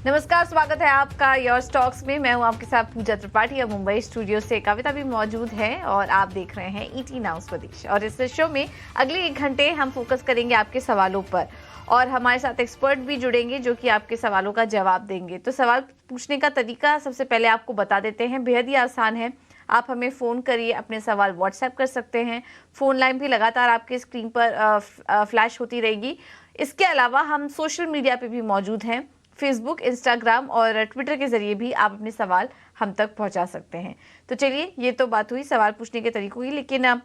नमस्कार, स्वागत है आपका योर स्टॉक्स में। मैं हूं आपके साथ पूजा त्रिपाठी और मुंबई स्टूडियो से कविता भी मौजूद है और आप देख रहे हैं ईटी नाउ स्वदेश। और इस शो में अगले 1 घंटे हम फोकस करेंगे आपके सवालों पर और हमारे साथ एक्सपर्ट भी जुड़ेंगे जो कि आपके सवालों का जवाब देंगे। तो सवाल पूछने का तरीका सबसे पहले आपको बता देते हैं, बेहद ही आसान है। आप हमें फ़ोन करिए, अपने सवाल व्हाट्सएप कर सकते हैं। फ़ोन लाइन भी लगातार आपकी स्क्रीन पर फ्लैश होती रहेगी। इसके अलावा हम सोशल मीडिया पे भी मौजूद हैं, फेसबुक, इंस्टाग्राम और ट्विटर के जरिए भी आप अपने सवाल हम तक पहुंचा सकते हैं। तो चलिए, ये तो बात हुई सवाल पूछने के तरीकों की, लेकिन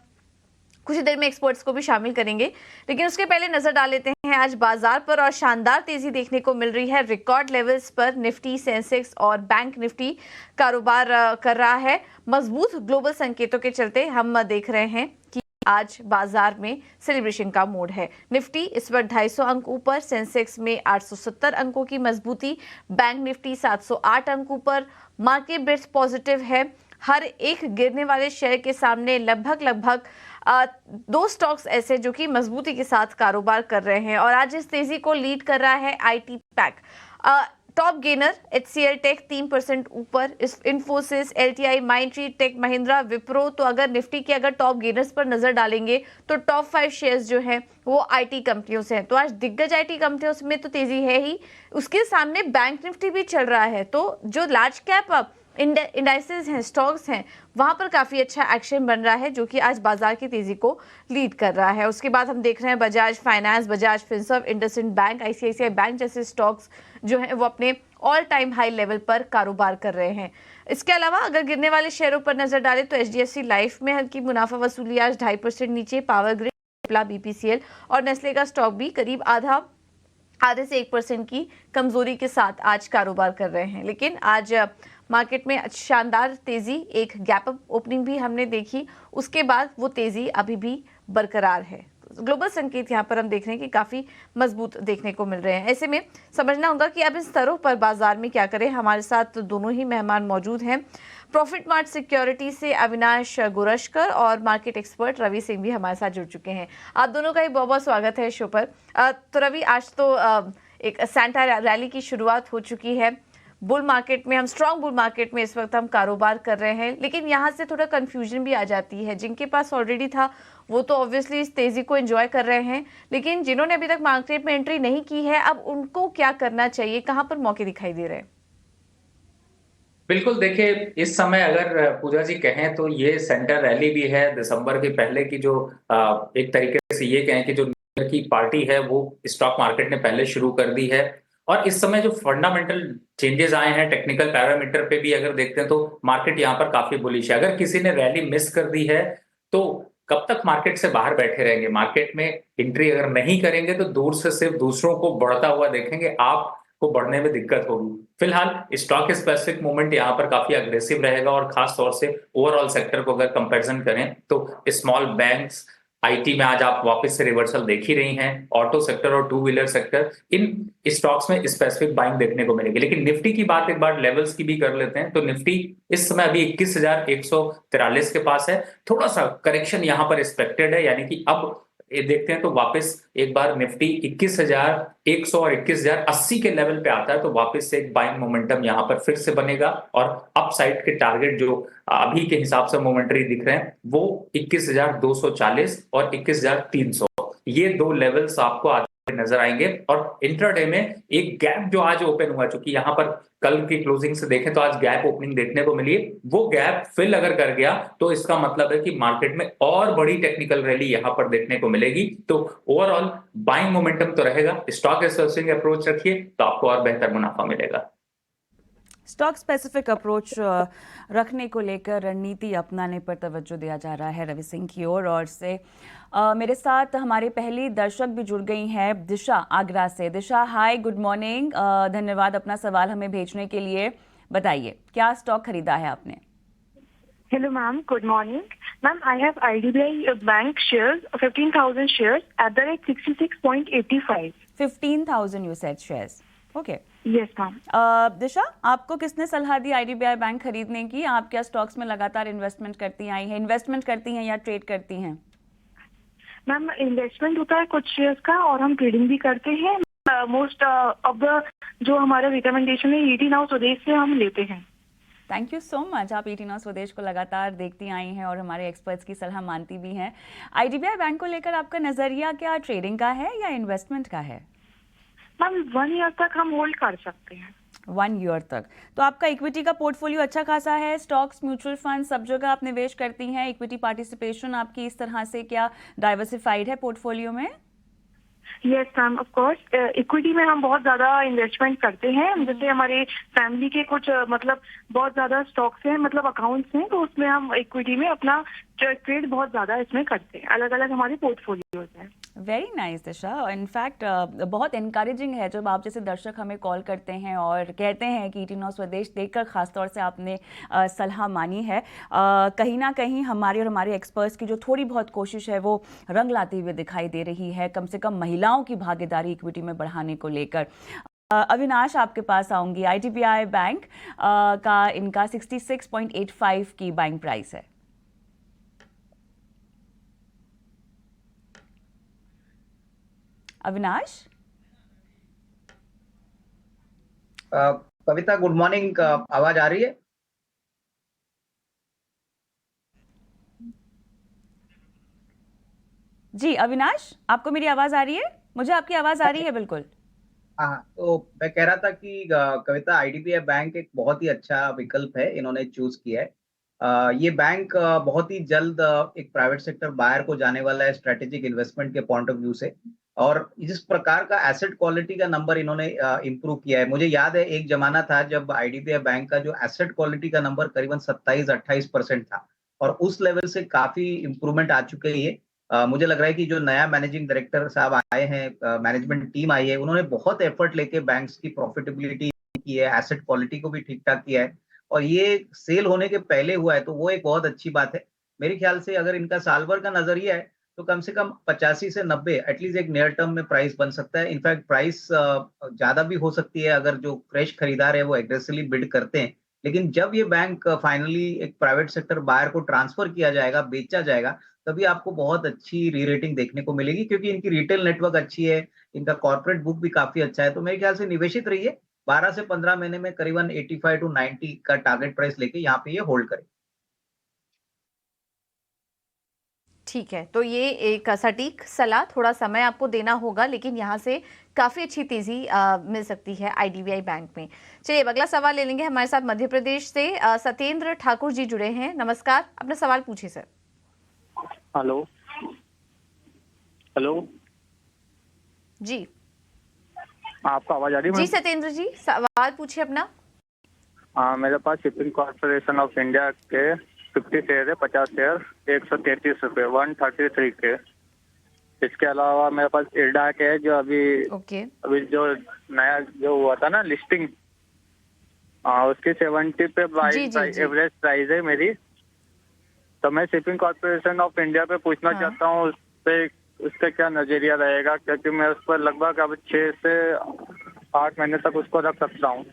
कुछ ही देर में एक्सपर्ट्स को भी शामिल करेंगे। लेकिन उसके पहले नजर डाल लेते हैं आज बाजार पर, और शानदार तेजी देखने को मिल रही है। रिकॉर्ड लेवल्स पर निफ्टी, सेंसेक्स और बैंक निफ्टी कारोबार कर रहा है। मजबूत ग्लोबल संकेतों के चलते हम देख रहे हैं कि आज बाजार में सेलिब्रेशन का मूड है। निफ्टी इस वक्त 250 अंक ऊपर, सेंसेक्स में 870 अंकों की मजबूती, बैंक निफ्टी 708 अंक ऊपर। मार्केट बिट्स पॉजिटिव है। हर एक गिरने वाले शेयर के सामने लगभग 2 स्टॉक्स ऐसे जो कि मजबूती के साथ कारोबार कर रहे हैं। और आज इस तेजी को लीड कर रहा है IT pack. Top gainer HCL tech 3% ऊपर, Infosys, LTI, Mindtree, tech Mahindra, Wipro. तो अगर निफ्टी के टॉप गेनर्स पर नजर डालेंगे तो टॉप 5 शेयर्स जो हैं वो आईटी कंपनियों से हैं। तो आज दिग्गज आईटी कंपनियों में तो तेजी है ही, उसके सामने बैंक निफ्टी भी चल रहा है। तो जो लार्ज कैप इंडाइसेस हैं, स्टॉक्स हैं, वहां पर काफी अच्छा एक्शन बन रहा है जो कि आज बाजार की तेजी को लीड कर रहा है। उसके बाद हम देख रहे हैं Bajaj finance, Bajaj Finserv, IndusInd bank, ICICI bank जैसे स्टॉक्स जो हैं वो अपने ऑल टाइम हाई लेवल पर कारोबार कर रहे हैं। इसके अलावा अगर गिरने वाले शेयरों पर नजर डालें तो HDFC लाइफ में हल्की मुनाफा वसूली, आज 2.5% नीचे। पावर ग्रिड, BPCL और नेस्ले का स्टॉक भी करीब आधे से 1% की कमजोरी के साथ आज कारोबार कर रहे हैं। लेकिन आज मार्केट में शानदार तेजी, एक गैप अप ओपनिंग भी हमने देखी, उसके बाद वो तेजी अभी भी बरकरार है। ग्लोबल संकेत यहाँ पर हम देख रहे हैं कि काफी मजबूत देखने को मिल रहे हैं। ऐसे में समझना होगा कि अब इन स्तरों पर बाजार में क्या करें। हमारे साथ दोनों ही मेहमान मौजूद हैं। प्रॉफिट मार्ट सिक्योरिटी से अविनाश गुरशकर और मार्केट एक्सपर्ट रवि सिंह भी हमारे साथ जुड़ चुके हैं। आप दोनों का ही बहुत बहुत स्वागत है शो पर। तो रवि, आज तो एक सैंटा रैली की शुरुआत हो चुकी है। बुल मार्केट में, हम स्ट्रॉन्ग बुल मार्केट में इस वक्त हम कारोबार कर रहे हैं, लेकिन यहाँ से थोड़ा कंफ्यूजन भी आ जाती है। जिनके पास ऑलरेडी था वो तो ऑब्वियसली इस तेजी को एंजॉय कर रहे हैं, लेकिन जिन्होंने अभी तक मार्केट में एंट्री नहीं की है, अब उनको क्या करना चाहिए, कहाँ पर मौके दिखाई दे रहे हैं? बिल्कुल, देखिए इस समय अगर पूजा जी कहें तो ये सेंटर रैली भी है दिसंबर के पहले की, जो एक तरीके से ये कहें कि जो न्यू ईयर की पार्टी है वो स्टॉक मार्केट ने पहले शुरू कर दी है। और इस समय जो फंडामेंटल चेंजेस आए हैं टेक्निकल पैरामीटर पे भी अगर देखते हैं तो मार्केट यहाँ पर काफी बुलिश है। अगर किसी ने रैली मिस कर दी है तो कब तक मार्केट से बाहर बैठे रहेंगे? मार्केट में एंट्री अगर नहीं करेंगे तो दूर से सिर्फ दूसरों को बढ़ता हुआ देखेंगे, आप को बढ़ने में दिक्कत होगी। फिलहाल स्टॉक स्पेसिफिक मूवमेंट यहाँ पर काफी अग्रेसिव रहेगा और खास तौर से ओवरऑल सेक्टर को अगर कंपैरिजन करें तो स्मॉल बैंक्स, आईटी में आज आप वापस से रिवर्सल देख ही रही हैं। ऑटो सेक्टर और 2 व्हीलर सेक्टर, इन स्टॉक्स में स्पेसिफिक बाइंग देखने को मिलेगी। लेकिन निफ्टी की बात एक बार लेवल्स की भी कर लेते हैं तो निफ्टी इस समय अभी 21,143 के पास है। थोड़ा सा करेक्शन यहाँ पर एक्सपेक्टेड है, यानी कि अब ये देखते हैं तो वापस एक बार निफ्टी 21,100 और 21,080 के लेवल पे आता है तो वापस से एक बाइंग मोमेंटम यहाँ पर फिर से बनेगा। और अपसाइड के टारगेट जो अभी के हिसाब से मोमेंटरी दिख रहे हैं वो 21,240 और 21,300, ये 2 लेवल्स आपको आते नजर आएंगे। और इंट्राडे में एक गैप जो आज ओपन हुआ, चूंकि यहाँ पर कल की क्लोजिंग से देखें तो आज गैप ओपनिंग देखने को मिली है, वो गैप फिल अगर कर गया तो इसका मतलब है कि मार्केट में और बड़ी टेक्निकल रैली यहां पर देखने को मिलेगी। तो ओवरऑल बाइंग मोमेंटम तो रहेगा। स्टॉक सर्चिंग अप्रोच रखिए तो आपको और बेहतर मुनाफा मिलेगा। स्टॉक स्पेसिफिक अप्रोच रखने को लेकर रणनीति अपनाने पर तवज्जो दिया जा रहा है रवि सिंह की ओर से। मेरे साथ हमारे पहली दर्शक भी जुड़ गई हैं, दिशा आगरा से। दिशा, हाय, गुड मॉर्निंग, धन्यवाद अपना सवाल हमें भेजने के लिए। बताइए क्या स्टॉक खरीदा है आपने? Hello, ma'am. Good morning. Ma'am, I have IDBI Bank shares, 15,000 shares at the rate 66.85. 15,000 you said shares. Okay. Yes, ma'am. दिशा, आपको किसने सलाह दी IDBI बैंक खरीदने की? आप क्या स्टॉक्स में लगातार इन्वेस्टमेंट करती हैं या ट्रेड करती हैं? मैम, इन्वेस्टमेंट होता है कुछ शेयर्स का और हम ट्रेडिंग भी करते हैं। मोस्ट ऑफ द जो हमारा रिकमेंडेशन है ईटी नाउ स्वदेश से हम लेते हैं। Thank you so much. आप ईटी नाउ स्वदेश को लगातार देखती आई हैं और हमारे एक्सपर्ट्स की सलाह मानती भी हैं। आईडीबीआई बैंक को लेकर आपका नजरिया क्या ट्रेडिंग का है या इन्वेस्टमेंट का है? मैम 1 ईयर तक हम होल्ड कर सकते हैं। 1 ईयर तक। तो आपका इक्विटी का पोर्टफोलियो अच्छा खासा है, स्टॉक्स, म्यूचुअल फंड सब जगह आप निवेश करती हैं। इक्विटी पार्टिसिपेशन आपकी इस तरह से क्या डाइवर्सिफाइड है पोर्टफोलियो में? Yes ma'am, of course equity में हम बहुत ज्यादा इन्वेस्टमेंट करते हैं। जैसे हमारे फैमिली के कुछ मतलब बहुत ज्यादा स्टॉक्स हैं, मतलब अकाउंट्स हैं, तो उसमें हम इक्विटी में अपना ट्रेड बहुत ज्यादा इसमें करते हैं। अलग अलग हमारे पोर्टफोलियोज हैं। वेरी नाइस दिशा। इनफैक्ट बहुत इनकरेजिंग है जब आप जैसे दर्शक हमें कॉल करते हैं और कहते हैं कि ईटी नाउ स्वदेश देखकर खासतौर से आपने सलाह मानी है। कहीं ना कहीं हमारे और हमारे एक्सपर्ट्स की जो थोड़ी बहुत कोशिश है वो रंग लाते हुए दिखाई दे रही है, कम से कम महिलाओं की भागीदारी इक्विटी में बढ़ाने को लेकर। अविनाश, आपके पास आऊंगी। आईडीबीआई बैंक का इनका 66.85 की बाइंग प्राइस है। अविनाश? कविता, गुड मॉर्निंग। आवाज आ रही है? जी अविनाश, आपको मेरी आवाज आ रही है? मुझे आपकी आवाज आ रही है बिल्कुल। हाँ, तो मैं कह रहा था कि कविता, आईडीबीआई बैंक एक बहुत ही अच्छा विकल्प है, इन्होंने चूज किया है। ये बैंक बहुत ही जल्द एक प्राइवेट सेक्टर बायर को जाने वाला है स्ट्रेटेजिक इन्वेस्टमेंट के पॉइंट ऑफ व्यू से। और जिस प्रकार का एसेट क्वालिटी का नंबर इन्होंने इम्प्रूव किया है, मुझे याद है एक जमाना था जब आईडीबीआई बैंक का जो एसेट क्वालिटी का नंबर करीबन 27-28% था, और उस लेवल से काफी इम्प्रूवमेंट आ चुके हैं। मुझे लग रहा है कि जो नया मैनेजिंग डायरेक्टर साहब आए हैं, मैनेजमेंट टीम आई है, उन्होंने बहुत एफर्ट लेके बैंक्स की प्रॉफिटेबिलिटी की है, एसेट क्वालिटी को भी ठीक ठाक किया है, और ये सेल होने के पहले हुआ है, तो वो एक बहुत अच्छी बात है। मेरे ख्याल से अगर इनका साल भर का नजरिया है तो कम से कम 85 से 90 एटलीस्ट एक नियर टर्म में प्राइस बन सकता है। इनफैक्ट प्राइस ज्यादा भी हो सकती है अगर जो फ्रेश खरीदार है वो एग्रेसिवली बिड करते हैं। लेकिन जब ये बैंक फाइनली एक प्राइवेट सेक्टर बायर को ट्रांसफर किया जाएगा, बेचा जाएगा, तभी आपको बहुत अच्छी री रेटिंग देखने को मिलेगी, क्योंकि इनकी रिटेल नेटवर्क अच्छी है, इनका कॉर्पोरेट बुक भी काफी अच्छा है। तो मेरे ख्याल से निवेशित रहिए, 12 से 15 महीने में करीबन 85 टू 90 का टारगेट प्राइस लेके यहाँ पे ये होल्ड करें। ठीक है, तो ये एक सटीक सलाह, थोड़ा समय आपको देना होगा, लेकिन यहाँ से काफ़ी अच्छी तेज़ी मिल सकती है आईडीबीआई बैंक में। चलिए, अगला सवाल ले लेंगे। हमारे साथ मध्य प्रदेश से सत्येंद्र ठाकुर जी जुड़े हैं। नमस्कार, अपना सवाल पूछिए सर। हेलो हेलो जी, आपको आवाज आ रही है? जी सत्येंद्र जी, सवाल पूछिए अपना। मेरे पास शिपिंग कॉर्पोरेशन ऑफ इंडिया के 50 शेयर है, 50 शेयर 133 रुपए, 133 के। इसके अलावा मेरे पास इरडा के है, जो अभी जो नया जो हुआ था ना लिस्टिंग, उसकी 70 पे एवरेज प्राइस है मेरी। तो मैं शिपिंग कॉर्पोरेशन ऑफ इंडिया पे पूछना चाहता हूँ, उस पे उसका क्या नजरिया रहेगा, क्योंकि मैं उस पर लगभग अब 6 से 8 महीने तक उसको रख सकता हूँ।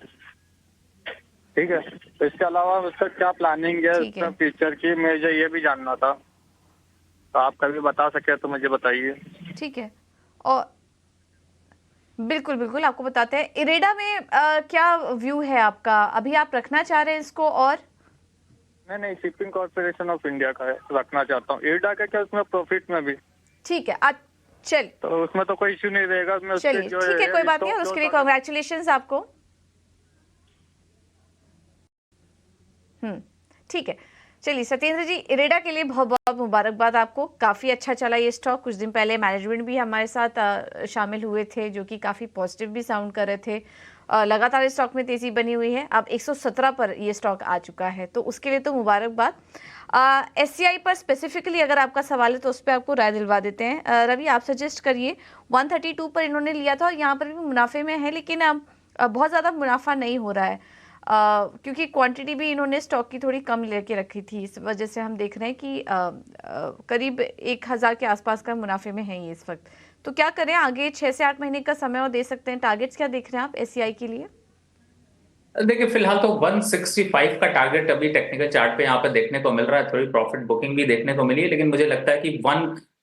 ठीक है, तो इसके अलावा उसका क्या प्लानिंग है उसका फ्यूचर की, मुझे ये भी जानना था। तो आप कभी बता सके तो मुझे बताइए। ठीक है, और बिल्कुल बिल्कुल आपको बताते हैं। इरेडा में क्या व्यू है आपका? अभी आप रखना चाह रहे हैं इसको? और नहीं, शिपिंग कॉर्पोरेशन ऑफ इंडिया का है, रखना चाहता हूँ। इरडा का क्या उसमें प्रॉफिट में भी? ठीक है, चलिए, तो उसमें तो कोई इश्यू नहीं रहेगा उसमें। चलिए ठीक है, कोई बात नहीं, और उसके लिए कॉन्ग्रेचुलेशंस आपको। ठीक है, चलिए सत्येंद्र जी, इरेडा के लिए बहुत बहुत मुबारकबाद आपको। काफ़ी अच्छा चला ये स्टॉक। कुछ दिन पहले मैनेजमेंट भी हमारे साथ शामिल हुए थे, जो कि काफ़ी पॉजिटिव भी साउंड कर रहे थे। लगातार इस स्टॉक में तेज़ी बनी हुई है। अब 117 पर ये स्टॉक आ चुका है, तो उसके लिए तो मुबारकबाद। एससीआई पर स्पेसिफिकली अगर आपका सवाल है तो उस पर आपको राय दिलवा देते हैं। रवि, आप सजेस्ट करिए। 132 पर इन्होंने लिया था और यहाँ पर भी मुनाफे में है, लेकिन अब बहुत ज़्यादा मुनाफा नहीं हो रहा है, क्योंकि क्वांटिटी भी इन्होंने स्टॉक की थोड़ी कम लेके रखी थी। इस वजह से हम देख रहे हैं कि करीब 1000 के आसपास का मुनाफे में है ये इस वक्त। तो क्या करें आगे? 6 से 8 महीने का समय और दे सकते हैं। टारगेट्स क्या देख रहे हैं आप एससीआई के लिए? देखिए, फिलहाल तो 165 का टारगेट अभी टेक्निकल चार्ट पे यहाँ पे देखने को मिल रहा है। थोड़ी प्रॉफिट बुकिंग भी देखने को मिली है, लेकिन मुझे लगता है कि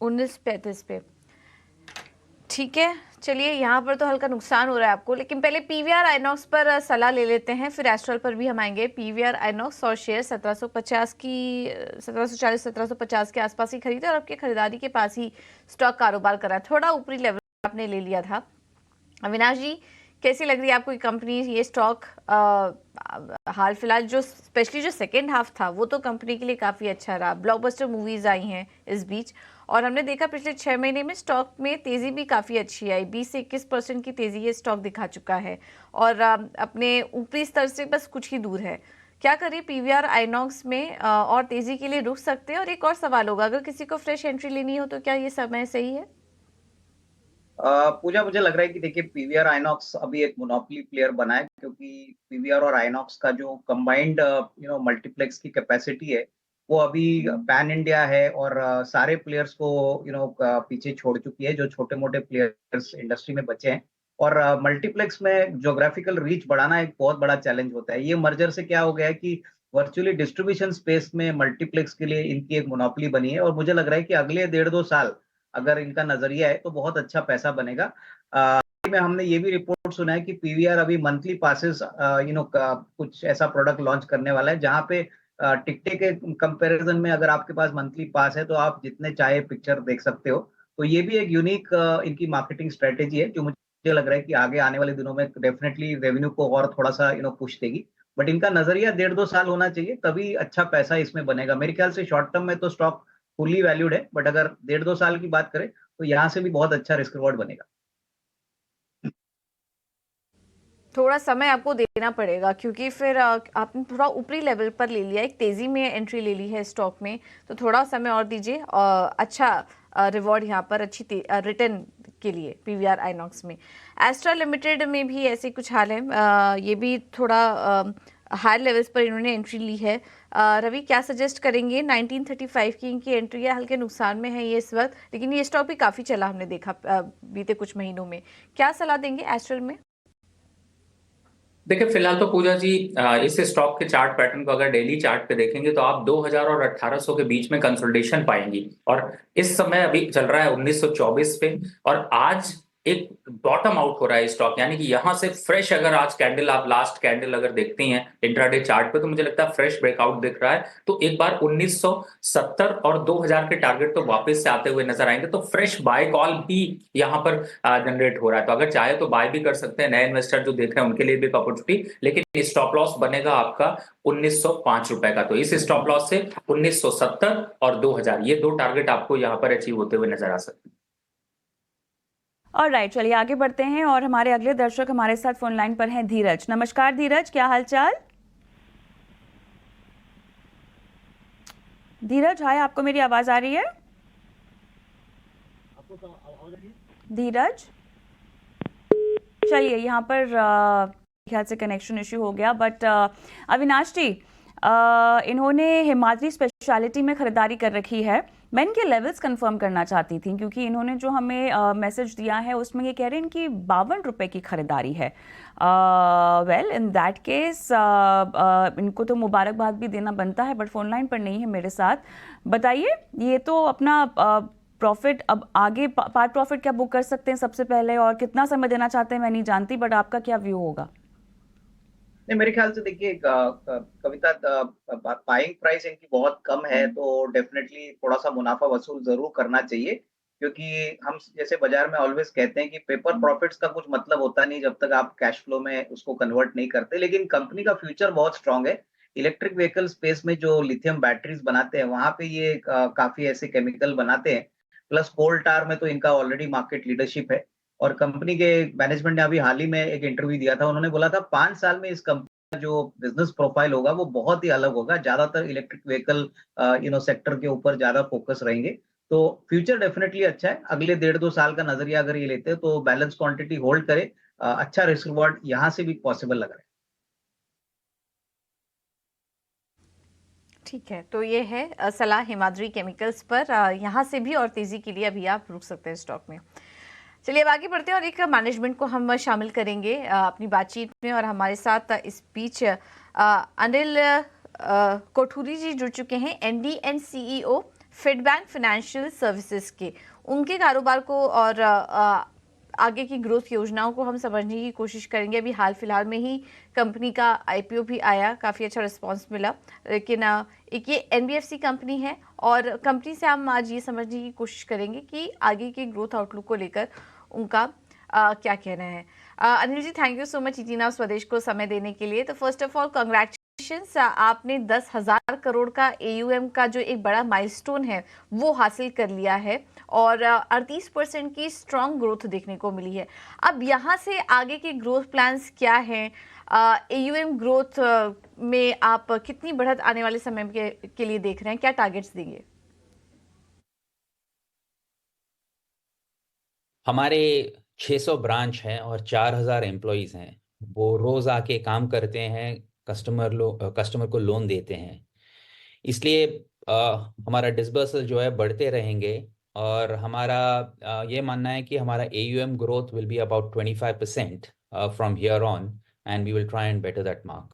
19.35 पे। ठीक है, चलिए यहाँ पर तो हल्का नुकसान हो रहा है आपको, लेकिन पहले पीवीआर आइनॉक्स पर सलाह ले लेते हैं, फिर एस्ट्रल पर भी हम आएंगे। पीवीआर आइनॉक्स और शेयर 1750 की 1740 1750 के आसपास ही खरीदे और आपके खरीदारी के पास ही स्टॉक कारोबार कर रहा है, थोड़ा ऊपरी लेवल आपने ले लिया था। अविनाश जी, कैसी लग रही है आपको कंपनी, ये स्टॉक? हाल फिलहाल जो स्पेशली जो सेकेंड हाफ था वो तो कंपनी के लिए काफ़ी अच्छा रहा, ब्लॉकबस्टर मूवीज आई हैं इस बीच, और हमने देखा पिछले 6 महीने में स्टॉक में तेज़ी भी काफ़ी अच्छी आई, 20 से 21% की तेज़ी ये स्टॉक दिखा चुका है और अपने ऊपरी स्तर से बस कुछ ही दूर है। क्या करें पीवीआर आइनॉक्स में, और तेज़ी के लिए रुक सकते हैं? और एक और सवाल होगा, अगर किसी को फ्रेश एंट्री लेनी हो तो क्या ये समय सही है? पूजा, मुझे लग रहा है कि देखिए पीवीआर आइनॉक्स अभी एक मोनोपोली प्लेयर बना है, क्योंकि पीवीआर और आइनॉक्स का जो कंबाइंड मल्टीप्लेक्स की कैपेसिटी है वो अभी पैन इंडिया है और सारे प्लेयर्स को पीछे छोड़ चुकी है, जो छोटे मोटे प्लेयर्स इंडस्ट्री में बचे हैं। और मल्टीप्लेक्स में ज्योग्राफिकल रीच बढ़ाना एक बहुत बड़ा चैलेंज होता है। ये मर्जर से क्या हो गया है कि वर्चुअली डिस्ट्रीब्यूशन स्पेस में मल्टीप्लेक्स के लिए इनकी एक मोनोपोली बनी है, और मुझे लग रहा है कि अगले 1.5-2 साल अगर इनका नजरिया है तो बहुत अच्छा पैसा बनेगा। में हमने ये भी रिपोर्ट सुना है कि पीवीआर अभी मंथली पासेस कुछ ऐसा प्रोडक्ट लॉन्च करने वाला है, जहां पे टिकटे के कंपैरिजन में अगर आपके पास मंथली पास है तो आप जितने चाहे पिक्चर देख सकते हो। तो ये भी एक यूनिक इनकी मार्केटिंग स्ट्रेटेजी है, जो मुझे लग रहा है कि आगे आने वाले दिनों में डेफिनेटली रेवेन्यू को और थोड़ा सा पुश देगी। बट इनका नजरिया 1.5-2 साल होना चाहिए, तभी अच्छा पैसा इसमें बनेगा। मेरे ख्याल से शॉर्ट टर्म में तो स्टॉक फुल्ली वैल्यूड है, बट अगर 1.5-2 साल की बात करें तो यहाँ से भी बहुत अच्छा रिस्क रिवॉर्ड बनेगा। थोड़ा समय आपको देना पड़ेगा, क्योंकि फिर आपने थोड़ा ऊपरी लेवल पर ले लिया, एक तेज़ी में एंट्री ले ली है स्टॉक में, तो थोड़ा समय और दीजिए। अच्छा रिवॉर्ड यहाँ पर, अच्छी रिटर्न के लिए पीवीआर आइनॉक्स में। एस्ट्रा लिमिटेड में भी ऐसे कुछ हाल है, ये भी थोड़ा हायर लेवल्स पर इन्होंने एंट्री ली है। रवि, क्या सजेस्ट करेंगे? 1935 की इनकी एंट्री है, हल्के नुकसान में है ये इस वक्त, लेकिन ये स्टॉक भी काफ़ी चला, हमने देखा बीते कुछ महीनों में। क्या सलाह देंगे एस्ट्रल में? देखिए फिलहाल तो पूजा जी इस स्टॉक के चार्ट पैटर्न को अगर डेली चार्ट पे देखेंगे तो आप 2000 और 1800 के बीच में कंसोलिडेशन पाएंगी, और इस समय अभी चल रहा है 1924 पे, और आज एक बॉटम आउट हो रहा है स्टॉक, यानी कि यहां से फ्रेश अगर आज कैंडल, आप लास्ट कैंडल अगर देखती हैं इंट्राडे चार्ट पे, तो मुझे लगता है फ्रेश ब्रेकआउट दिख रहा है। तो एक बार 1970 और 2000 के टारगेट तो वापस से आते हुए नजर आएंगे, तो फ्रेश बाय कॉल भी यहां पर जनरेट हो रहा है। तो अगर चाहे तो बाय भी कर सकते हैं, नए इन्वेस्टर जो देख रहे हैं उनके लिए भी एक अपॉर्चुनिटी, लेकिन स्टॉप लॉस बनेगा आपका 1905 रुपए का। तो इस स्टॉप लॉस से 1970 और 2000 ये 2 टारगेट आपको यहाँ पर अचीव होते हुए नजर आ सकते हैं। ऑलराइट, चलिए आगे बढ़ते हैं और हमारे अगले दर्शक हमारे साथ फोन लाइन पर हैं धीरज। नमस्कार धीरज, क्या हालचाल? धीरज हाय, आपको मेरी आवाज आ रही है? धीरज, चलिए यहाँ पर ख्याल से कनेक्शन इश्यू हो गया, बट अविनाश जी, इन्होंने हिमाद्री स्पेशलिटी में खरीदारी कर रखी है। मैं इनके लेवल्स कंफर्म करना चाहती थी, क्योंकि इन्होंने जो हमें मैसेज दिया है उसमें ये कह रहे हैं इनकी 52 रुपए की खरीदारी है। वेल इन दैट केस इनको तो मुबारकबाद भी देना बनता है, बट फोन लाइन पर नहीं है मेरे साथ। बताइए, ये तो अपना प्रॉफिट अब आगे पार्ट प्रॉफिट क्या बुक कर सकते हैं सबसे पहले, और कितना समय देना चाहते हैं मैं नहीं जानती, बट आपका क्या व्यू होगा? नहीं, मेरे ख्याल से देखिए कविता, बाइंग प्राइस इनकी बहुत कम है, तो डेफिनेटली थोड़ा सा मुनाफा वसूल जरूर करना चाहिए, क्योंकि हम जैसे बाजार में ऑलवेज कहते हैं कि पेपर प्रॉफिट्स का कुछ मतलब होता नहीं जब तक आप कैश फ्लो में उसको कन्वर्ट नहीं करते। लेकिन कंपनी का फ्यूचर बहुत स्ट्रांग है। इलेक्ट्रिक व्हीकल स्पेस में जो लिथियम बैटरीज बनाते हैं वहां पे ये काफी ऐसे केमिकल बनाते हैं, प्लस कोल टार में तो इनका ऑलरेडी मार्केट लीडरशिप है। और कंपनी के मैनेजमेंट ने अभी हाल ही में एक इंटरव्यू दिया था, उन्होंने बोला था 5 साल में इस कंपनी का जो बिजनेस प्रोफाइल होगा वो बहुत ही अलग होगा, ज्यादातर इलेक्ट्रिक व्हीकल सेक्टर के ऊपर ज्यादा फोकस रहेंगे। तो फ्यूचर डेफिनेटली अच्छा है। अगले 1.5-2 साल का नजरिया अगर ये लेते हैं तो बैलेंस क्वांटिटी होल्ड करे, अच्छा रिस्क रिवॉर्ड यहाँ से भी पॉसिबल लग रहा है। ठीक है, तो ये है सलाह हिमाद्री केमिकल्स पर, यहाँ से भी और तेजी के लिए अभी आप रुक सकते हैं स्टॉक में। चलिए अब आगे बढ़ते हैं और एक मैनेजमेंट को हम शामिल करेंगे अपनी बातचीत में, और हमारे साथ इस बीच अनिल कोठूरी जी जुड़ चुके हैं, MD and CEO Fedbank financial services के, उनके कारोबार को और आगे की ग्रोथ योजनाओं को हम समझने की कोशिश करेंगे। अभी हाल फिलहाल में ही कंपनी का आईपीओ भी आया, काफ़ी अच्छा रिस्पांस मिला, लेकिन एक ये एनबीएफसी कंपनी है और कंपनी से हम आज ये समझने की कोशिश करेंगे कि आगे के ग्रोथ आउटलुक को लेकर उनका क्या कहना है। Anil ji, thank you so much ET Now Swadesh को समय देने के लिए। तो फर्स्ट ऑफ ऑल कांग्रेचुलेशंस, आपने 10,000 करोड़ का एयूएम का जो एक बड़ा माइलस्टोन है वो हासिल कर लिया है और 38% की स्ट्रॉन्ग ग्रोथ देखने को मिली है। अब यहाँ से आगे के ग्रोथ प्लान्स क्या हैं? एयूएम ग्रोथ में आप कितनी बढ़त आने वाले समय के लिए देख रहे हैं? क्या टारगेट्स देंगे? हमारे 600 ब्रांच हैं और 4,000 एम्प्लॉयज़ हैं। वो रोज़ आके काम करते हैं, कस्टमर को लोन देते हैं। इसलिए हमारा डिसबर्सल जो है बढ़ते रहेंगे और हमारा ये मानना है कि हमारा AUM growth will be about 25% from here on and we will try and better that mark.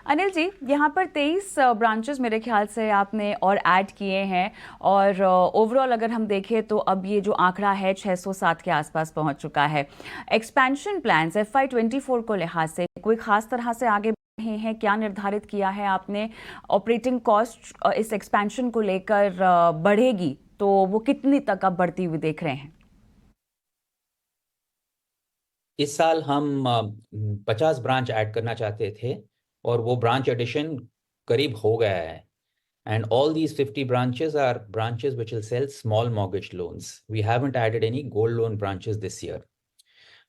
Anil ji, यहाँ पर 23 ब्रांचेस मेरे ख्याल से आपने और ऐड किए हैं और ओवरऑल अगर हम देखें तो अब ये जो आंकड़ा है 607 के आसपास पहुँच चुका है। एक्सपेंशन प्लान्स FY24 को लिहाज से कोई खास तरह से आगे बढ़े हैं? क्या निर्धारित किया है आपने? ऑपरेटिंग कॉस्ट इस एक्सपेंशन को लेकर बढ़ेगी तो वो कितनी तक अब बढ़ती हुई देख रहे हैं? इस साल हम 50 ब्रांच ऐड करना चाहते थे और वो ब्रांच एडिशन करीब हो गया है। And all these 50 branches are branches which will sell small mortgage loans. We haven't added any gold loan branches this year.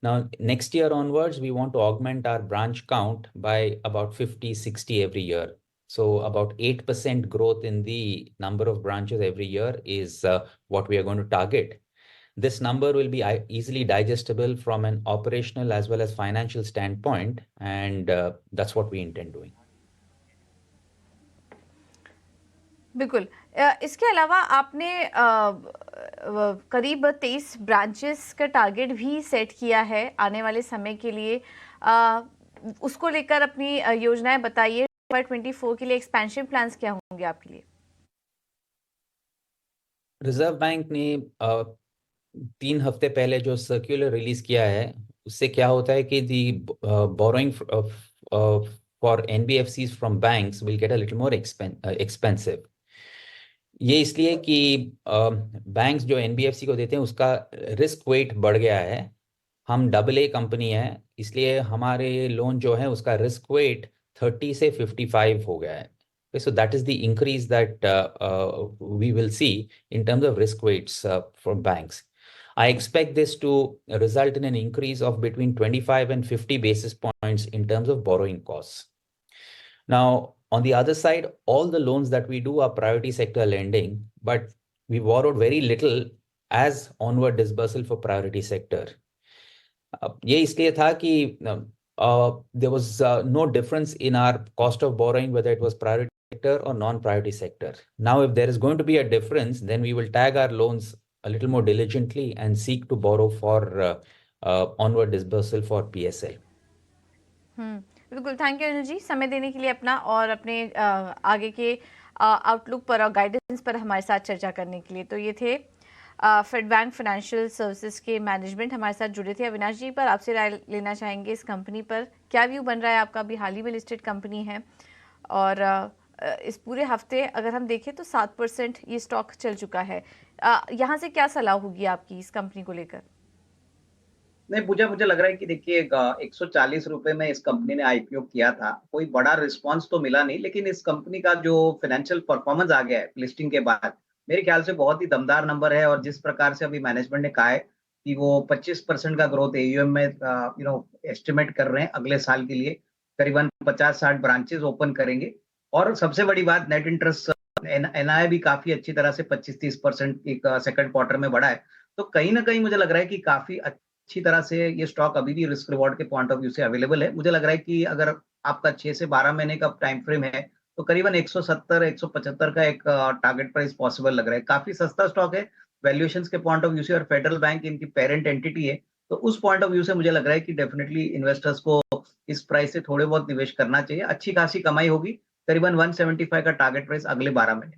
Now, next year onwards, we want to augment our branch count by about 50, 60 every year. So about 8% growth in the number of branches every year is what we are going to target. This number will be easily digestible from an operational as well as financial standpoint, and that's what we intend doing. बिल्कुल। इसके अलावा आपने करीब 23 branches का target भी set किया है आने वाले समय के लिए। उसको लेकर अपनी योजनाएं बताइए। 24 के लिए एक्सपेंशन प्लान्स क्या होंगे आपके लिए? रिजर्व बैंक ने 3 हफ्ते पहले जो सर्क्यूलर रिलीज किया है उससे क्या होता है कि the borrowing for NBFCs from banks will get a little more expensive. ये इसलिए कि बैंक्स जो NBFC को देते हैं उसका रिस्क वेट बढ़ गया है। हम AA कंपनी है, इसलिए हमारे लोन जो है उसका रिस्क वेट 30 से 55 हो गया है। So that is the increase that we will see in terms of risk weights for banks. I expect this to result in an increase of between 25 and 50 basis points in terms of borrowing costs. Now, on the other side, all the loans that we do are priority sector lending, but we borrowed very little as onward disbursal for priority sector. ये इसलिए था कि there was no difference in our cost of borrowing whether it was priority sector or non-priority sector. Now, if there is going to be a difference, then we will tag our loans a little more diligently and seek to borrow for onward disbursal for PSL. बिल्कुल, thank you Anil ji समय देने के लिए अपना और अपने आगे के आउटलुक पर और गाइडेंस पर हमारे साथ चर्चा करने के लिए। तो ये थे फेडबैंक फाइनेंशियल सर्विसेज के मैनेजमेंट हमारे साथ जुड़े थे। अविनाश जी, पर आपसे राय लेना चाहेंगे इस कंपनी पर, क्या व्यू बन रहा है आपका? अभी हाल ही में लिस्टेड कंपनी है और इस पूरे हफ्ते अगर हम देखें तो 7% ये स्टॉक चल चुका है। यहाँ से क्या सलाह होगी आपकी इस कंपनी को लेकर? नहीं, मुझे लग रहा है कि देखिए 140 रुपए में इस कंपनी ने आईपीओ किया था, कोई बड़ा रिस्पांस तो मिला नहीं, लेकिन इस कंपनी का जो फाइनेंशियल परफॉर्मेंस आ गया है लिस्टिंग के बाद, मेरे ख्याल से बहुत ही दमदार नंबर है। और जिस प्रकार से अभी मैनेजमेंट ने कहा है कि वो 25% का ग्रोथ AUM में एस्टिमेट कर रहे हैं अगले साल के लिए, करीबन 50-60 ब्रांचेस ओपन करेंगे। और सबसे बड़ी बात, नेट इंटरेस्ट NII भी काफी अच्छी तरह से 25-30% एक सेकंड क्वार्टर में बढ़ा है। तो कहीं ना कहीं मुझे लग रहा है कि काफी अच्छी तरह से ये स्टॉक अभी भी रिस्क रिवॉर्ड के पॉइंट ऑफ व्यू से अवेलेबल है। मुझे लग रहा है कि अगर आपका 6 से 12 महीने का टाइम फ्रेम है तो करीबन 170-175 का एक टारगेट प्राइस पॉसिबल लग रहा है। काफी सस्ता स्टॉक है वैल्यूएशंस के पॉइंट ऑफ व्यू से, और फेडरल बैंक इनकी पेरेंट एंटिटी है, तो उस पॉइंट ऑफ व्यू से मुझे लग रहा है कि डेफिनेटली इन्वेस्टर्स को इस प्राइस से थोड़े बहुत निवेश करना चाहिए। अच्छी खासी कमाई होगी, करीबन 175 का टारगेट प्राइस अगले 12 महीने।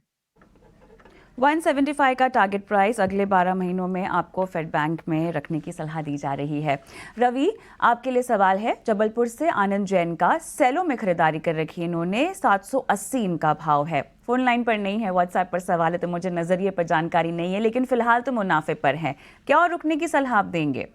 175 का टारगेट प्राइस अगले 12 महीनों में आपको फेड बैंक में रखने की सलाह दी जा रही है। रवि, आपके लिए सवाल है। जबलपुर से आनंद जैन का सेलो में खरीदारी कर रखी इन्होंने, 780 इनका भाव है। फोन लाइन पर नहीं है, व्हाट्सएप पर सवाल है तो मुझे नजरिए पर जानकारी नहीं है, लेकिन फिलहाल तो मुनाफे पर है। क्या और रुकने की सलाह आप देंगे?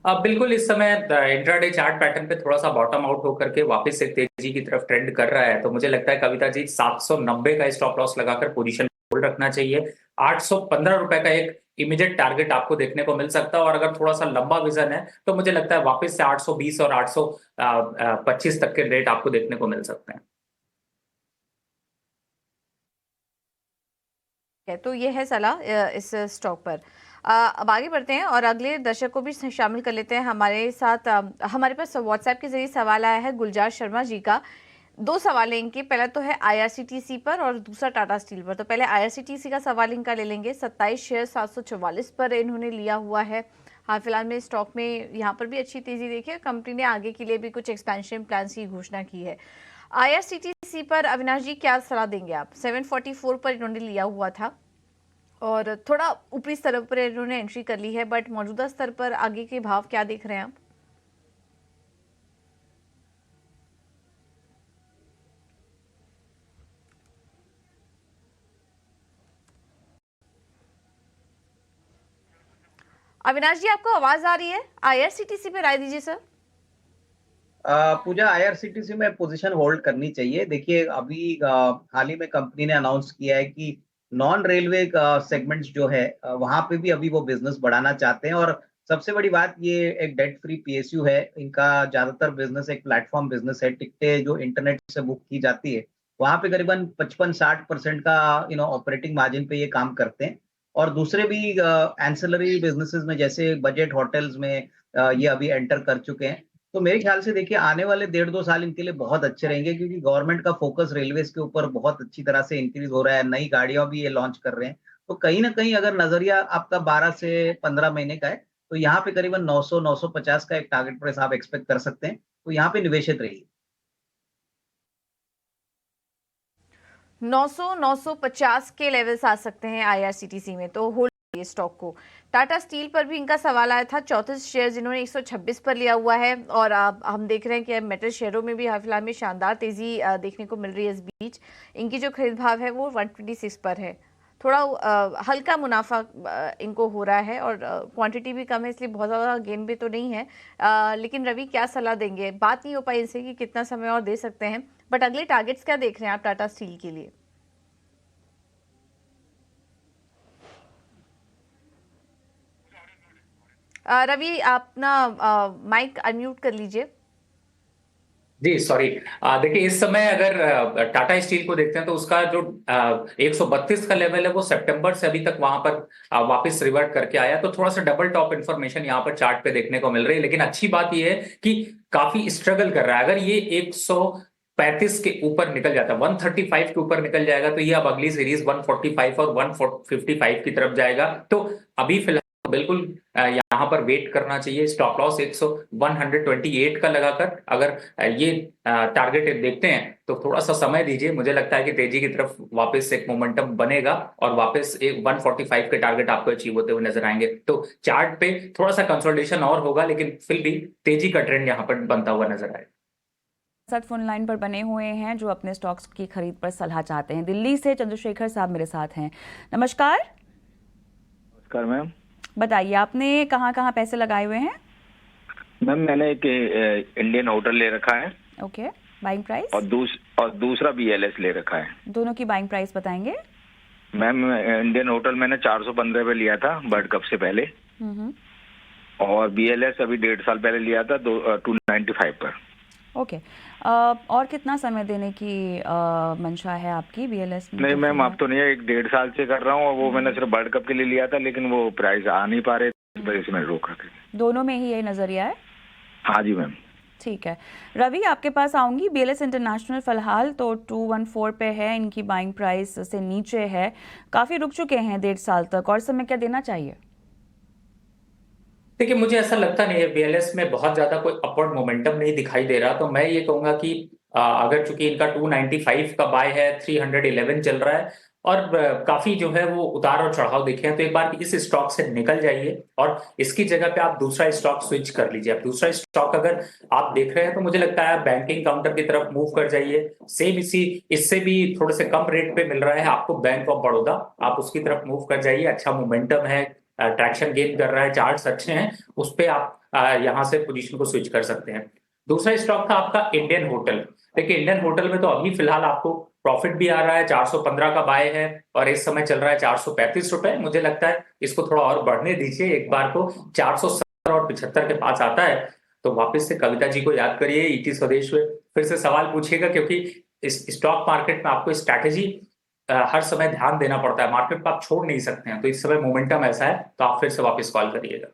बिल्कुल, इस समय इंट्राडे चार्ट पैटर्न पे थोड़ा सा बॉटम आउट होकर के वापस एक तेजी की तरफ ट्रेंड कर रहा है, तो मुझे लगता है कविता जी 790 का स्टॉप लॉस लगाकर पोजीशन होल्ड रखना चाहिए। 815 रुपए का एक इमीडिएट टारगेट आपको देखने को मिल सकता है, और अगर थोड़ा सा लंबा विजन है तो मुझे लगता है वापस से 820 और 825 तक के रेट आपको देखने को मिल सकते हैं। तो ये है सलाह इस स्टॉक पर। अब आगे बढ़ते हैं और अगले दर्शक को भी शामिल कर लेते हैं हमारे साथ। हमारे पास व्हाट्सएप के जरिए सवाल आया है गुलजार शर्मा जी का। दो सवाल हैं इनके, पहला तो है आईआरसीटीसी पर और दूसरा टाटा स्टील पर। तो पहले आईआरसीटीसी का सवाल इनका ले लेंगे। 27 शेयर 744 पर इन्होंने लिया हुआ है। हाल फिलहाल में स्टॉक में यहाँ पर भी अच्छी तेजी देखी है। कंपनी ने आगे के लिए भी कुछ एक्सपेंशन प्लान्स की घोषणा की है। आईआरसीटीसी पर अविनाश जी क्या सलाह देंगे आप? 744 पर इन्होंने लिया हुआ था और थोड़ा ऊपरी स्तर पर इन्होंने एंट्री कर ली है, बट मौजूदा स्तर पर आगे के भाव क्या देख रहे हैं आप? अविनाश जी, आपको आवाज आ रही है? आईआरसीटीसी पे राय दीजिए सर। पूजा, आईआरसीटीसी में पोजीशन होल्ड करनी चाहिए। देखिए, अभी हाल ही में कंपनी ने अनाउंस किया है कि नॉन रेलवे सेगमेंट्स जो है वहां पे भी अभी वो बिजनेस बढ़ाना चाहते हैं। और सबसे बड़ी बात, ये एक डेट फ्री पीएसयू है। इनका ज्यादातर बिजनेस एक प्लेटफॉर्म बिजनेस है। टिकटें जो इंटरनेट से बुक की जाती है वहां पे करीबन 55-60% का ऑपरेटिंग मार्जिन पे ये काम करते हैं। और दूसरे भी एंसिलरी बिजनेसेस में जैसे बजट होटल्स में ये अभी एंटर कर चुके हैं। तो मेरे ख्याल से देखिए, आने वाले 1.5-2 साल इनके लिए बहुत अच्छे रहेंगे, क्योंकि गवर्नमेंट का फोकस रेलवेज के ऊपर बहुत अच्छी तरह से इंक्रीज हो रहा है। नई गाड़ियां भी ये लॉन्च कर रहे हैं। तो कहीं ना कहीं अगर नजरिया आपका 12 से 15 महीने का है तो यहाँ पे करीबन 900-950 का एक टारगेट प्राइस आप एक्सपेक्ट कर सकते हैं। तो यहाँ पे निवेशित रहिए। 900-950 के लेवल्स आ सकते हैं आईआरसीटीसी में, तो होल्ड करिए स्टॉक को। टाटा स्टील पर भी इनका सवाल आया था। 34 शेयर इन्होंने 126 पर लिया हुआ है, और अब हम देख रहे हैं कि मेटल शेयरों में भी हाल फिलहाल में शानदार तेजी देखने को मिल रही है। इस बीच इनकी जो खरीद भाव है वो 126 पर है। थोड़ा हल्का मुनाफा इनको हो रहा है और क्वांटिटी भी कम है, इसलिए बहुत ज़्यादा गेन भी तो नहीं है। लेकिन रवि, क्या सलाह देंगे? बात नहीं हो पाई इनसे कि कितना समय और दे सकते हैं, बट अगले टारगेट्स क्या देख रहे हैं आप टाटा स्टील के लिए? रवि, अपना माइक अनम्यूट कर लीजिए। जी सॉरी। देखिए, इस समय अगर टाटा स्टील को देखते हैं तो उसका जो 132 का लेवल है वो सितंबर से अभी तक वहां पर वापस रिवर्ट करके आया। तो थोड़ा सा डबल टॉप इन्फॉर्मेशन यहाँ पर चार्ट पे देखने को मिल रही है। लेकिन अच्छी बात ये है कि काफी स्ट्रगल कर रहा है। अगर ये 135 के ऊपर निकल जाता है, 135 के ऊपर निकल जाएगा, तो ये अब अगली सीरीज 145 और 155 की तरफ जाएगा। तो अभी फिलहाल बिल्कुल यहाँ पर वेट करना चाहिए। स्टॉप लॉस 128 का लगाकर अगर ये टारगेट देखते हैं तो थोड़ा सा समय दीजिए। मुझे लगता है कि तेजी की तरफ वापस एक मोमेंटम बनेगा और वापस एक 145 के टारगेट आपको अचीव होते हुए नजर आएंगे। तो चार्ट पे थोड़ा सा कंसोलिडेशन और होगा, लेकिन फिर भी तेजी का ट्रेंड यहाँ पर बनता हुआ नजर आएगा। साथ फोन लाइन पर बने हुए हैं जो अपने स्टॉक्स की खरीद पर सलाह चाहते हैं। दिल्ली से चंद्रशेखर साहब मेरे साथ हैं। नमस्कार। नमस्कार मैम। बताइए, आपने कहाँ कहाँ पैसे लगाए हुए हैं? मैम, मैंने एक इंडियन होटल ले रखा है। Okay, buying price? और दूसरा BLS ले रखा है। दोनों की बाइंग प्राइस बताएंगे? मैम, इंडियन होटल मैंने 415 पे लिया था वर्ल्ड कप से पहले, और BLS अभी 1.5 साल पहले लिया था 295 पर। ओके, और कितना समय देने की मंशा है आपकी BLS में? नहीं मैम, अब तो नहीं है, 1.5 साल से कर रहा हूँ, और वो मैंने सिर्फ वर्ल्ड कप के लिए लिया था, लेकिन वो प्राइस आ नहीं पा रहे थे, इस वजह से मैंने रोक रखा। दोनों में ही यही नजरिया है? हाँ जी मैम। ठीक है, रवि आपके पास आऊंगी। BLS इंटरनेशनल फिलहाल तो 214 पे है, इनकी बाइंग प्राइस से नीचे है, काफी रुक चुके हैं 1.5 साल तक, और समय क्या देना चाहिए? देखिए, मुझे ऐसा लगता नहीं है, BLS में बहुत ज्यादा कोई अपवर्ड मोमेंटम नहीं दिखाई दे रहा। तो मैं ये कहूंगा कि अगर चूंकि इनका 295 का बाय है, 311 चल रहा है और काफी जो है वो उतार और चढ़ाव देखे हैं, तो एक बार इस स्टॉक से निकल जाइए और इसकी जगह पे आप दूसरा स्टॉक स्विच कर लीजिए। आप दूसरा स्टॉक अगर आप देख रहे हैं तो मुझे लगता है बैंकिंग काउंटर की तरफ मूव कर जाइए। सेम इससे भी थोड़े से कम रेट पे मिल रहा है आपको बैंक ऑफ बड़ौदा, आप उसकी तरफ मूव कर जाइए। अच्छा मोमेंटम है, ट्रैक्शन गेन कर रहा है, चार्ट्स अच्छे हैं, उस पे आप यहाँ से पोजीशन को स्विच कर सकते हैं। दूसरा स्टॉक था आपका इंडियन होटल। देखिए इंडियन होटल में तो अभी फिलहाल आपको प्रॉफिट भी आ रहा है, 415 का बाय है और इस समय चल रहा है 435 रुपए। मुझे लगता है इसको थोड़ा और बढ़ने दीजिए, एक बार को 470 और 75 के पास आता है तो वापस से कविता जी को याद करिए, ईटी स्वदेश में फिर से सवाल पूछिएगा, क्योंकि इस स्टॉक मार्केट में आपको स्ट्रैटेजी हर समय ध्यान देना पड़ता है, मार्केट को आप छोड़ नहीं सकते हैं। तो इस समय मोमेंटम ऐसा है तो आप फिर से वापस कॉल करिएगा।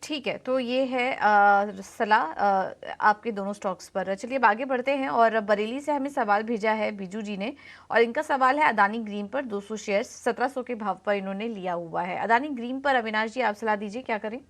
ठीक है, तो ये है सलाह आपके दोनों स्टॉक्स पर। चलिए अब आगे बढ़ते हैं और बरेली से हमें सवाल भेजा है बीजू जी ने, और इनका सवाल है अदानी ग्रीन पर 200 शेयर्स 1700 के भाव पर इन्होंने लिया हुआ है। अदानी ग्रीन पर अविनाश जी आप सलाह दीजिए, क्या करें?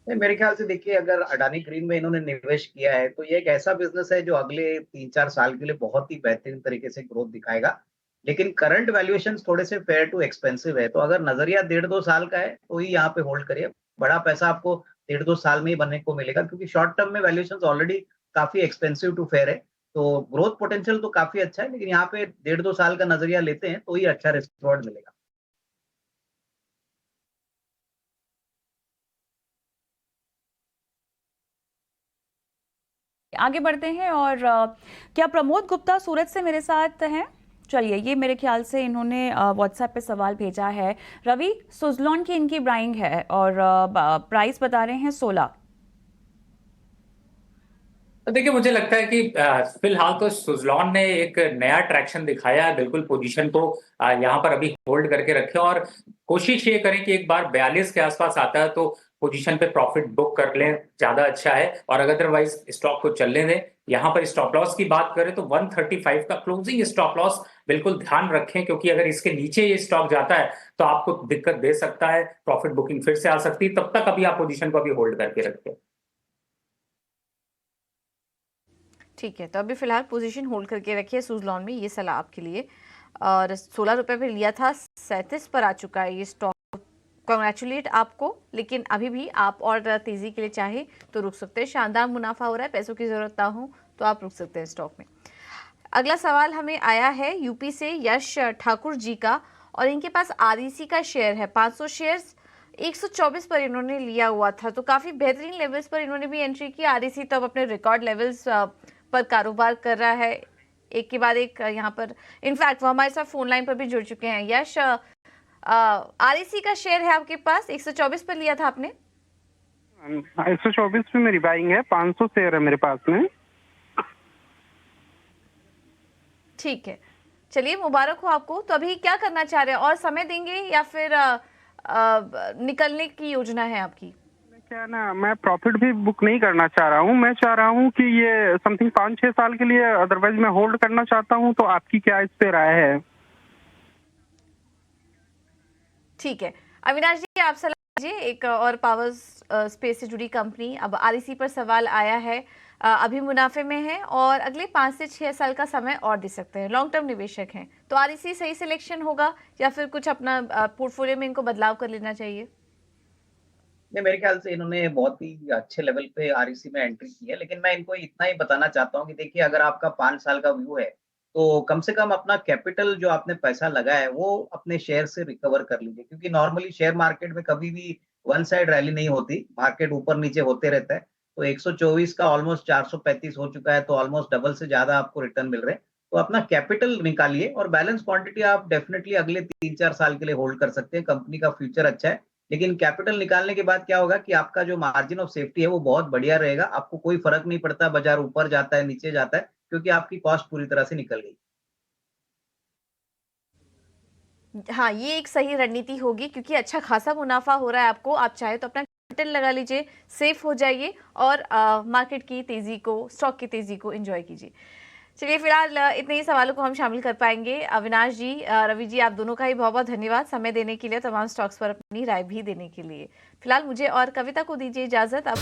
मेरे ख्याल से देखिए, अगर अडानी ग्रीन में इन्होंने निवेश किया है तो ये एक ऐसा बिजनेस है जो अगले 3-4 साल के लिए बहुत ही बेहतरीन तरीके से ग्रोथ दिखाएगा। लेकिन करंट वैल्यूएशन थोड़े से फेयर टू एक्सपेंसिव है, तो अगर नजरिया 1.5-2 साल का है तो ही यहाँ पे होल्ड करिए। बड़ा पैसा आपको 1.5-2 साल में ही बनने को मिलेगा, क्योंकि शॉर्ट टर्म में वैल्यूएशन ऑलरेडी काफी एक्सपेंसिव टू फेयर है। तो ग्रोथ पोटेंशियल तो काफी अच्छा है, लेकिन यहाँ पे 1.5-2 साल का नजरिया लेते हैं तो ही अच्छा रिवॉर्ड मिलेगा। आगे बढ़ते हैं और क्या प्रमोद गुप्ता सूरत से मेरे साथ हैं? चलिए, ये मेरे ख्याल से इन्होंने व्हाट्सएप पे सवाल भेजा है। रवि, सुजलॉन की इनकी बाइंग है और प्राइस बता रहे हैं 16। देखिए मुझे लगता है कि फिलहाल तो सुजलॉन ने एक नया ट्रैक्शन दिखाया है, बिल्कुल पोजीशन को यहाँ पर अभी होल्ड करके रखें और कोशिश ये करें कि एक बार 42 के आसपास आता है तो पोजीशन पे प्रॉफिट बुक कर लें, ज्यादा अच्छा है। और अदरवाइज स्टॉक को चलने दें। यहाँ पर स्टॉप लॉस की बात करें तो 135 का क्लोजिंग स्टॉप लॉस बिल्कुल ध्यान रखें, क्योंकि अगर इसके नीचे ये स्टॉक जाता है तो आपको दिक्कत दे सकता है, प्रॉफिट बुकिंग फिर से आ सकती है। तब तक अभी आप पोजीशन को अभी होल्ड करके रखें। ठीक है, तो अभी फिलहाल पोजीशन होल्ड करके रखिए सुजलॉन में, ये सलाह आपके लिए। और 16 रुपए पे लिया था, 37 पर आ चुका है ये स्टॉक। कॉन्ग्रेचुलेट आपको, लेकिन अभी भी आप और तेजी के लिए चाहे तो रुक सकते हैं। शानदार मुनाफा हो रहा है, पैसों की जरूरत ना हो तो आप रुक सकते हैं स्टॉक में। अगला सवाल हमें आया है यूपी से यश ठाकुर जी का, और इनके पास आरईसी का शेयर है 500 शेयर्स 124 पर इन्होंने लिया हुआ था। तो काफी बेहतरीन लेवल्स पर इन्होंने भी एंट्री की। आरईसी तो अब अपने रिकॉर्ड लेवल्स पर कारोबार कर रहा है, एक के बाद एक। यहाँ पर इनफैक्ट वो हमारे साथ फोन लाइन पर भी जुड़ चुके हैं। यश, आरईसी का शेयर है आपके पास, 124 पर लिया था आपने? 124 पे मेरी बाइंग है, 500 शेयर है मेरे पास में। ठीक है, चलिए मुबारक हो आपको। तो अभी क्या करना चाह रहे हैं, और समय देंगे या फिर निकलने की योजना है आपकी? क्या ना, मैं प्रॉफिट भी बुक नहीं करना चाह रहा हूँ। मैं चाह रहा हूँ कि ये समथिंग 5-6 साल के लिए, अदरवाइज मैं होल्ड करना चाहता हूँ। तो आपकी क्या इस पे राय है? ठीक है, अविनाश जी आप सलाह दीजिए। एक और पावर स्पेस से जुड़ी कंपनी, अब आरईसी पर सवाल आया है, अभी मुनाफे में है और अगले 5 से 6 साल का समय और दे सकते हैं, लॉन्ग टर्म निवेशक हैं। तो आरईसी सही सिलेक्शन होगा या फिर कुछ अपना पोर्टफोलियो में इनको बदलाव कर लेना चाहिए? नहीं, मेरे ख्याल से इन्होंने बहुत ही अच्छे लेवल पे आरईसी में एंट्री की है, लेकिन मैं इनको इतना ही बताना चाहता हूँ कि देखिए, अगर आपका 5 साल का व्यू है तो कम से कम अपना कैपिटल, जो आपने पैसा लगाया है, वो अपने शेयर से रिकवर कर लीजिए, क्योंकि नॉर्मली शेयर मार्केट में कभी भी वन साइड रैली नहीं होती, मार्केट ऊपर नीचे होते रहता है। तो 124 का ऑलमोस्ट 435 हो चुका है, तो ऑलमोस्ट डबल से ज्यादा आपको रिटर्न मिल रहे हैं। तो अपना कैपिटल निकालिए और बैलेंस क्वांटिटी आप डेफिनेटली अगले 3-4 साल के लिए होल्ड कर सकते हैं। कंपनी का फ्यूचर अच्छा है, लेकिन कैपिटल निकालने के बाद क्या होगा कि आपका जो मार्जिन ऑफ सेफ्टी है वो बहुत बढ़िया रहेगा। आपको कोई फर्क नहीं पड़ता बाजार ऊपर जाता है नीचे जाता है, क्योंकि आपकी कॉस्ट पूरी तरह से निकल गई। हाँ, ये एक सही रणनीति होगी, क्योंकि अच्छा खासा मुनाफा हो रहा है आपको। आप चाहे तो अपना कैपिटल लगा लीजिए, सेफ हो जाइए और मार्केट की तेजी को, स्टॉक की तेजी को एंजॉय कीजिए। चलिए फिलहाल इतने ही सवालों को हम शामिल कर पाएंगे। अविनाश जी, रवि जी, आप दोनों का ही बहुत बहुत धन्यवाद समय देने के लिए, तमाम स्टॉक्स पर अपनी राय भी देने के लिए। फिलहाल मुझे और कविता को दीजिए इजाजत। अब